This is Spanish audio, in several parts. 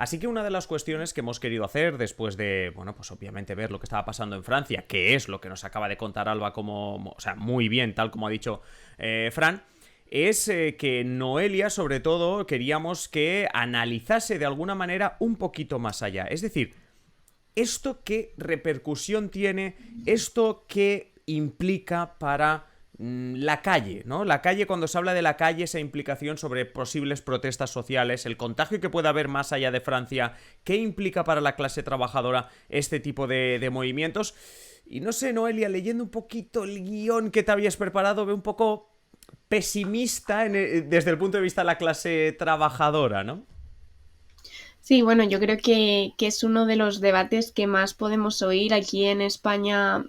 Así que una de las cuestiones que hemos querido hacer después de, bueno, pues obviamente ver lo que estaba pasando en Francia, que es lo que nos acaba de contar Alba como, o sea, muy bien, tal como ha dicho Fran, es que Noelia, sobre todo, queríamos que analizase de alguna manera un poquito más allá. Es decir, ¿esto qué repercusión tiene? ¿Esto qué implica para la calle, ¿no? La calle, cuando se habla de la calle, esa implicación sobre posibles protestas sociales, el contagio que puede haber más allá de Francia, ¿qué implica para la clase trabajadora este tipo de movimientos? Y no sé, Noelia, leyendo un poquito el guión que te habías preparado, veo un poco pesimista desde el punto de vista de la clase trabajadora, ¿no? Sí, bueno, yo creo que es uno de los debates que más podemos oír aquí en España.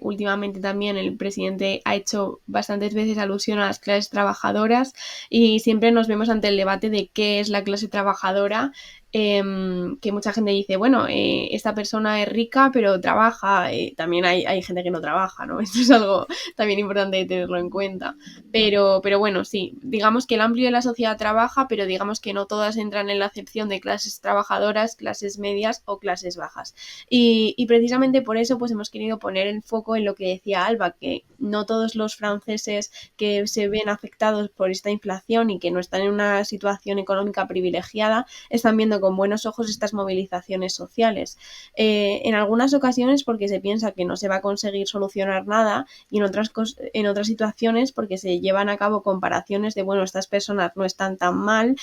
Últimamente también el presidente ha hecho bastantes veces alusión a las clases trabajadoras y siempre nos vemos ante el debate de qué es la clase trabajadora, que mucha gente dice, bueno, esta persona es rica pero trabaja, también hay gente que no trabaja, ¿no? Esto es algo también importante de tenerlo en cuenta. Pero bueno, sí, digamos que el amplio de la sociedad trabaja, pero digamos que no todas entran en la acepción de clases trabajadoras, clases medias o clases bajas. Y precisamente por eso pues hemos querido poner el foco en lo que decía Alba, que no todos los franceses que se ven afectados por esta inflación y que no están en una situación económica privilegiada están viendo con buenos ojos estas movilizaciones sociales. En algunas ocasiones porque se piensa que no se va a conseguir solucionar nada y en otras situaciones porque se llevan a cabo comparaciones de, bueno, estas personas no están tan mal,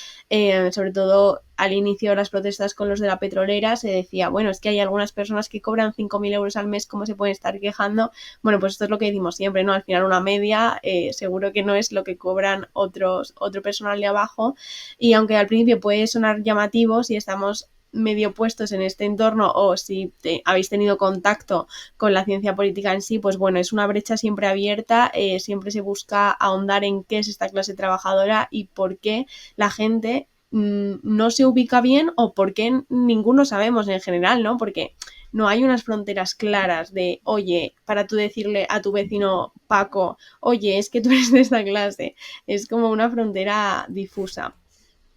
sobre todo al inicio de las protestas con los de la petrolera se decía, bueno, es que hay algunas personas que cobran 5.000 euros al mes, ¿cómo se pueden estar quejando? Bueno, pues esto es lo que decimos siempre, ¿no? Al final una media seguro que no es lo que cobran otro personal de abajo y aunque al principio puede sonar llamativo, si estamos medio puestos en este entorno o si habéis tenido contacto con la ciencia política en sí, pues bueno, es una brecha siempre abierta, siempre se busca ahondar en qué es esta clase trabajadora y por qué la gente no se ubica bien o por qué ninguno sabemos en general, ¿no? Porque no hay unas fronteras claras de, oye, para tú decirle a tu vecino Paco, oye, es que tú eres de esta clase, es como una frontera difusa.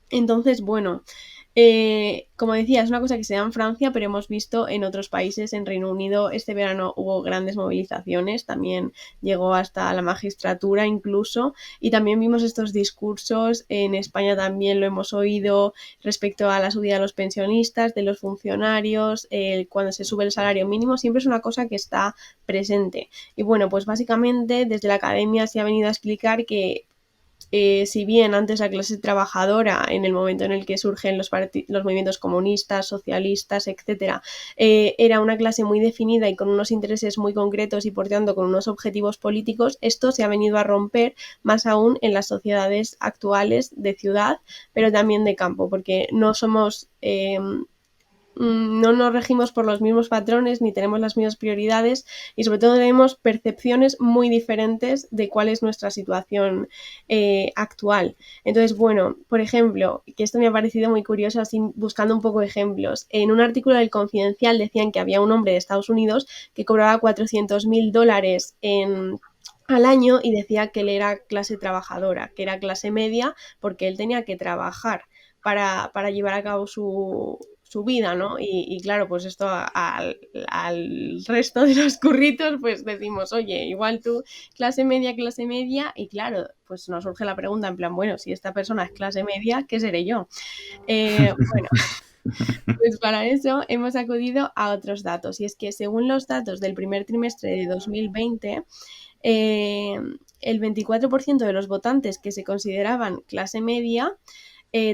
Entonces, bueno, como decía, es una cosa que se da en Francia, pero hemos visto en otros países, en Reino Unido, este verano hubo grandes movilizaciones, también llegó hasta la magistratura incluso, y también vimos estos discursos, en España también lo hemos oído respecto a la subida de los pensionistas, de los funcionarios, cuando se sube el salario mínimo, siempre es una cosa que está presente. Y bueno, pues básicamente desde la academia se ha venido a explicar que si bien antes la clase trabajadora, en el momento en el que surgen los movimientos comunistas, socialistas, etcétera, era una clase muy definida y con unos intereses muy concretos y por tanto con unos objetivos políticos, esto se ha venido a romper más aún en las sociedades actuales de ciudad, pero también de campo, porque no somos no nos regimos por los mismos patrones ni tenemos las mismas prioridades y sobre todo tenemos percepciones muy diferentes de cuál es nuestra situación actual. Entonces, bueno, por ejemplo, que esto me ha parecido muy curioso, así buscando un poco ejemplos, en un artículo del Confidencial decían que había un hombre de Estados Unidos que cobraba $400.000 al año y decía que él era clase trabajadora, que era clase media porque él tenía que trabajar para llevar a cabo su vida, ¿no? Y claro, pues esto al resto de los curritos, pues decimos, oye, igual tú, clase media, y claro, pues nos surge la pregunta en plan, bueno, si esta persona es clase media, ¿qué seré yo? Bueno, pues para eso hemos acudido a otros datos, y es que según los datos del primer trimestre de 2020, eh, el 24% de los votantes que se consideraban clase media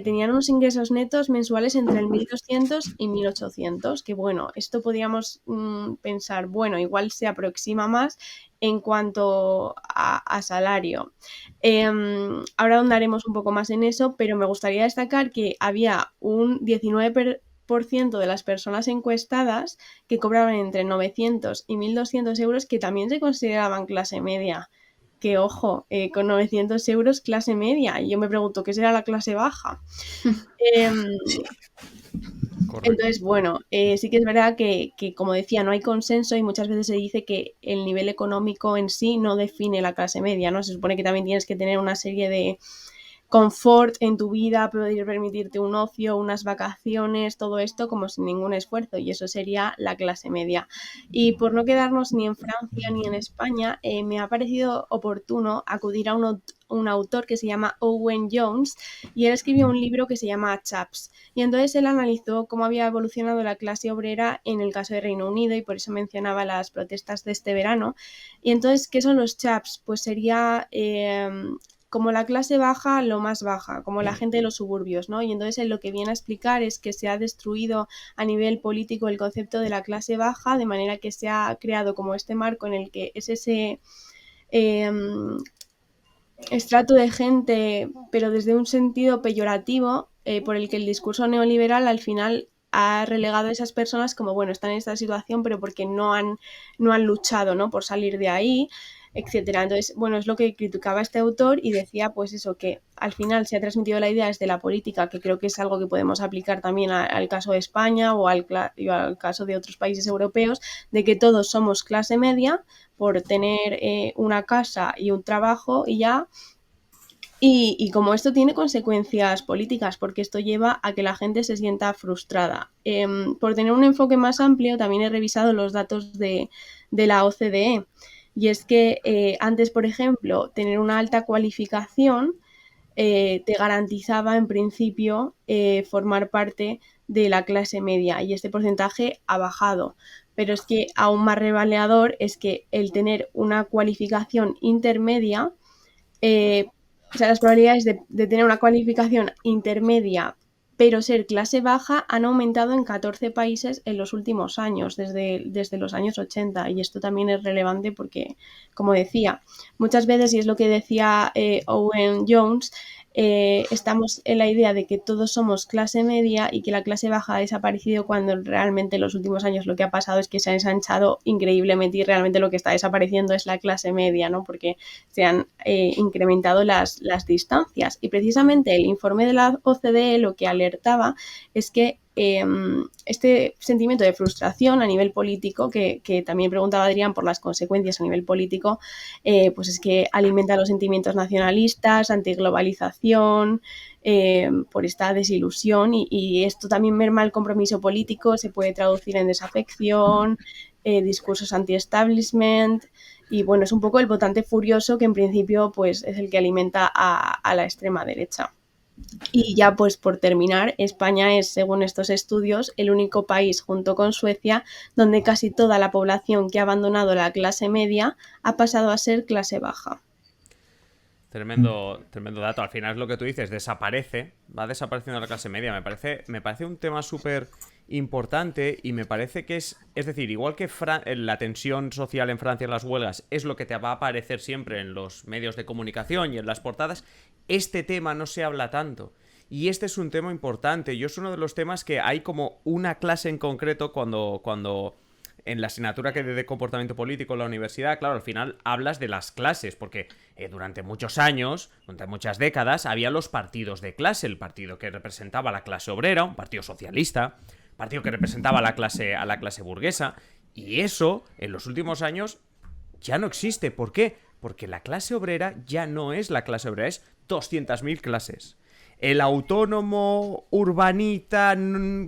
tenían unos ingresos netos mensuales entre el 1.200 y 1.800, que bueno, esto podríamos pensar, bueno, igual se aproxima más en cuanto a salario. Ahora ahondaremos un poco más en eso, pero me gustaría destacar que había un 19% de las personas encuestadas que cobraban entre 900 y 1.200 euros que también se consideraban clase media. Que ojo, con 900 euros clase media. Y yo me pregunto, ¿qué será la clase baja? Eh, Correcto. entonces, bueno, sí que es verdad que, como decía, no hay consenso y muchas veces se dice que el nivel económico en sí no define la clase media, ¿no? Se supone que también tienes que tener una serie confort en tu vida, poder permitirte un ocio, unas vacaciones, todo esto como sin ningún esfuerzo, y eso sería la clase media. Y por no quedarnos ni en Francia ni en España, me ha parecido oportuno acudir a un autor que se llama Owen Jones, y él escribió un libro que se llama Chaps, y entonces él analizó cómo había evolucionado la clase obrera en el caso de Reino Unido, y por eso mencionaba las protestas de este verano. Y entonces, ¿qué son los chaps? Pues sería como la clase baja, lo más baja, como la gente de los suburbios, ¿no? Y entonces él lo que viene a explicar es que se ha destruido a nivel político el concepto de la clase baja, de manera que se ha creado como este marco en el que es ese estrato de gente, pero desde un sentido peyorativo, por el que el discurso neoliberal al final ha relegado a esas personas como, bueno, están en esta situación, pero porque no han luchado, ¿no?, por salir de ahí, etcétera. Entonces, bueno, es lo que criticaba este autor, y decía pues eso, que al final se ha transmitido la idea desde la política, que creo que es algo que podemos aplicar también al caso de España o al caso de otros países europeos, de que todos somos clase media por tener una casa y un trabajo y ya. Y como esto tiene consecuencias políticas, porque esto lleva a que la gente se sienta frustrada. Por tener un enfoque más amplio, también he revisado los datos de la OCDE. Y es que antes, por ejemplo, tener una alta cualificación te garantizaba, en principio, formar parte de la clase media. Y este porcentaje ha bajado. Pero es que aún más revelador es que el tener una cualificación intermedia... o sea, las probabilidades de tener una cualificación intermedia pero ser clase baja han aumentado en 14 países en los últimos años, desde los años 80. Y esto también es relevante porque, como decía, muchas veces, y es lo que decía Owen Jones, estamos en la idea de que todos somos clase media y que la clase baja ha desaparecido, cuando realmente en los últimos años lo que ha pasado es que se ha ensanchado increíblemente, y realmente lo que está desapareciendo es la clase media, ¿no?, porque se han incrementado las distancias. Y precisamente el informe de la OCDE lo que alertaba es que este sentimiento de frustración a nivel político, que también preguntaba Adrián por las consecuencias a nivel político, pues es que alimenta los sentimientos nacionalistas, antiglobalización, por esta desilusión, y esto también merma el compromiso político, se puede traducir en desafección, discursos anti-establishment, y bueno, es un poco el votante furioso que en principio pues es el que alimenta a la extrema derecha. Y ya pues por terminar, España es, según estos estudios, el único país junto con Suecia donde casi toda la población que ha abandonado la clase media ha pasado a ser clase baja. Tremendo dato. Al final es lo que tú dices, va desapareciendo la clase media. Me parece un tema súper importante, y me parece que es decir, igual que la tensión social en Francia, en las huelgas, es lo que te va a aparecer siempre en los medios de comunicación y en las portadas, este tema no se habla tanto. Y este es un tema importante. Yo es uno de los temas que hay como una clase en concreto cuando en la asignatura que de comportamiento político en la universidad, claro, al final hablas de las clases, porque durante muchos años, durante muchas décadas, había los partidos de clase, el partido que representaba a la clase obrera, un partido socialista, partido que representaba a la clase burguesa, y eso, en los últimos años, ya no existe. ¿Por qué? Porque la clase obrera ya no es la clase obrera, es 200.000 clases. El autónomo urbanita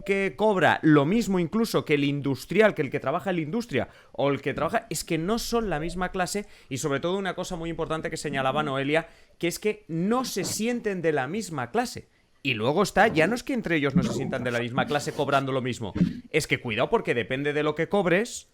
que cobra lo mismo incluso que el industrial, que el que trabaja en la industria o el que trabaja, es que no son la misma clase. Y sobre todo una cosa muy importante que señalaba Noelia, que es que no se sienten de la misma clase. Y luego ya no es que entre ellos no se sientan de la misma clase cobrando lo mismo, es que cuidado, porque depende de lo que cobres,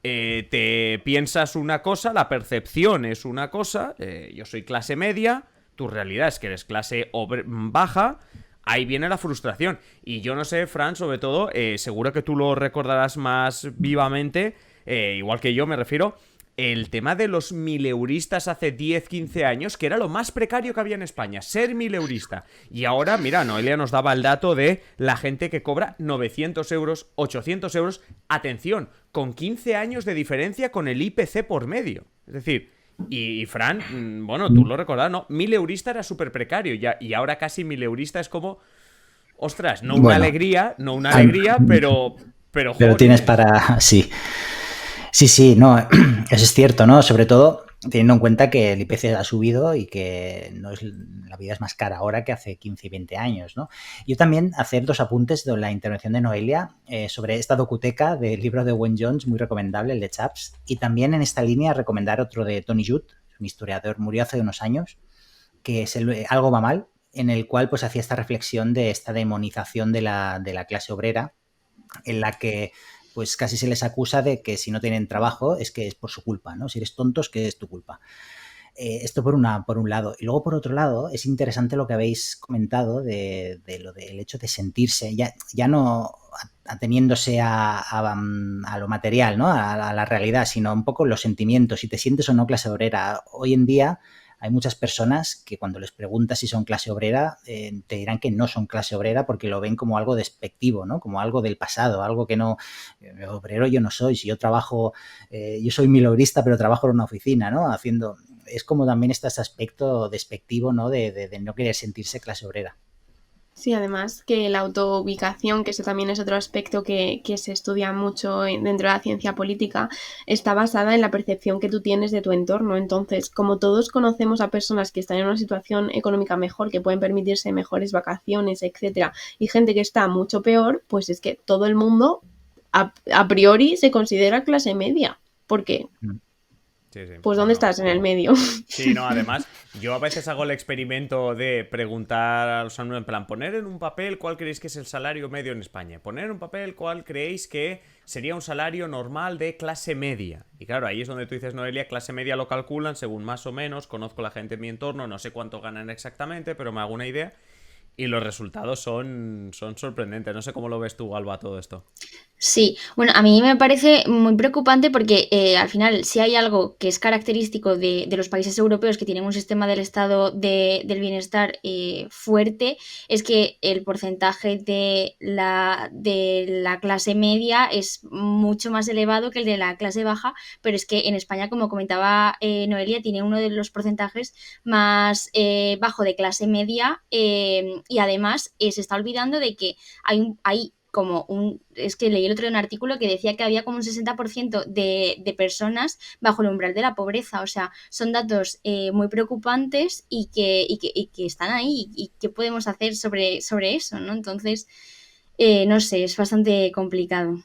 te piensas una cosa, la percepción es una cosa, yo soy clase media, tu realidad es que eres clase baja, ahí viene la frustración. Y yo no sé, Fran, sobre todo, seguro que tú lo recordarás más vivamente, igual que yo me refiero, el tema de los mileuristas hace 10, 15 años, que era lo más precario que había en España, ser mileurista. Y ahora, mira, Noelia nos daba el dato de la gente que cobra 900 euros, 800 euros, atención, con 15 años de diferencia con el IPC por medio. Es decir, y Fran, bueno, tú lo recordás, ¿no? Mileurista era súper precario, y ahora casi mileurista es como, ostras, no una alegría, pero Pero tienes para... Sí, no, eso es cierto, ¿no? Sobre todo teniendo en cuenta que el IPC ha subido y que no es, la vida es más cara ahora que hace 15 y 20 años, ¿no? Yo también hacer dos apuntes de la intervención de Noelia sobre esta docuteca del libro de Wayne Jones, muy recomendable, el de Chaps, y también en esta línea recomendar otro de Tony Judt, un historiador, murió hace unos años, que es Algo va mal, en el cual pues hacía esta reflexión de esta demonización de la clase obrera, en la que pues casi se les acusa de que si no tienen trabajo es que es por su culpa, ¿no? Si eres tonto es que es tu culpa. Esto por un lado. Y luego por otro lado, es interesante lo que habéis comentado de lo del hecho de sentirse, ya no ateniéndose a lo material, ¿no? A la realidad, sino un poco los sentimientos, si te sientes o no clase obrera. Hoy en día hay muchas personas que cuando les preguntas si son clase obrera, te dirán que no son clase obrera porque lo ven como algo despectivo, ¿no? Como algo del pasado, algo que no, obrero yo no soy, si yo trabajo, yo soy mileurista pero trabajo en una oficina, ¿no? Haciendo, es como también está ese aspecto despectivo, ¿no? De no querer sentirse clase obrera. Sí, además que la autoubicación, que eso también es otro aspecto que se estudia mucho dentro de la ciencia política, está basada en la percepción que tú tienes de tu entorno. Entonces, como todos conocemos a personas que están en una situación económica mejor, que pueden permitirse mejores vacaciones, etcétera, y gente que está mucho peor, pues es que todo el mundo a priori se considera clase media. ¿Por qué? Sí, sí, Pues no, ¿dónde no. estás? En el medio. Sí, no, además, yo a veces hago el experimento de preguntar a los alumnos en plan, poner en un papel cuál creéis que es el salario medio en España, poner en un papel cuál creéis que sería un salario normal de clase media. Y claro, ahí es donde tú dices, Noelia, clase media lo calculan según más o menos, conozco la gente en mi entorno, no sé cuánto ganan exactamente, pero me hago una idea. Y los resultados son sorprendentes. No sé cómo lo ves tú, Alba, todo esto. Sí, bueno, a mí me parece muy preocupante porque al final, si hay algo que es característico de los países europeos que tienen un sistema del estado del bienestar fuerte, es que el porcentaje de la clase media es mucho más elevado que el de la clase baja, pero es que en España, como comentaba Noelia, tiene uno de los porcentajes más bajo de clase media y además se está olvidando de que hay como es que leí el otro día un artículo que decía que había como un 60% de personas bajo el umbral de la pobreza, o sea, son datos muy preocupantes y que están ahí y qué podemos hacer sobre eso, ¿no? Entonces, no sé, es bastante complicado.